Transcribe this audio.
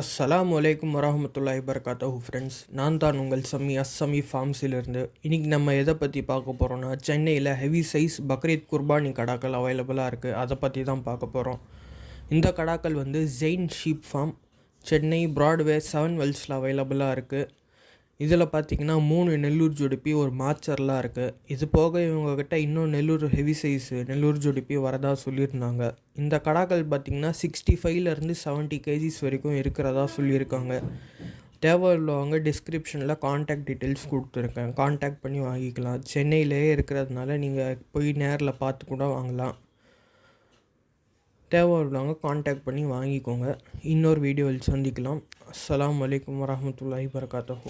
அஸ்ஸலாமு அலைக்கும் வரஹ்மத்துல்லாஹி வபரகாத்துஹு ஃப்ரெண்ட்ஸ். நான் தான் உங்கள் சம்மி ஃபார்ம்ஸிலிருந்து. இன்றைக்கி நம்ம எதை பற்றி பார்க்க போகிறோன்னா, சென்னையில் ஹெவி சைஸ் பக்ரீத் குர்பானி கடாக்கள் அவைலபிளாக இருக்குது. அதை பற்றி தான் பார்க்க போகிறோம். இந்த கடாக்கள் வந்து Jain sheep form, Chennai Broadway 7 வெல்ஸில் அவைலபிளாக இருக்குது. இதில் பார்த்திங்கன்னா 3 நெல்லூர் ஜுடிப்பி, ஒரு மாச்சர்லாம் இருக்குது. இது போக இவங்கக்கிட்ட இன்னும் நெல்லூர் ஹெவி சைஸு நெல்லூர் ஜுடிப்பி வரதா சொல்லியிருந்தாங்க. இந்த கடாக்கள் பார்த்திங்கன்னா 65லேருந்து 70 கேஜிஸ் வரைக்கும் இருக்கிறதா சொல்லியிருக்காங்க. தேவை உள்ளவங்க டிஸ்கிரிப்ஷனில் கான்டாக்ட் டீட்டெயில்ஸ் கொடுத்துருக்கேன், கான்டாக்ட் பண்ணி வாங்கிக்கலாம். சென்னையிலேயே இருக்கிறதுனால நீங்கள் போய் நேரில் பார்த்து கூட வாங்கலாம். தேவை உள்ளவங்க கான்டாக்ட் பண்ணி வாங்கிக்கோங்க. இன்னொரு வீடியோவில் சந்திக்கலாம். அஸ்ஸலாமு அலைக்கும் வரஹ்மத்துல்லாஹி வபரகாத்துஹு.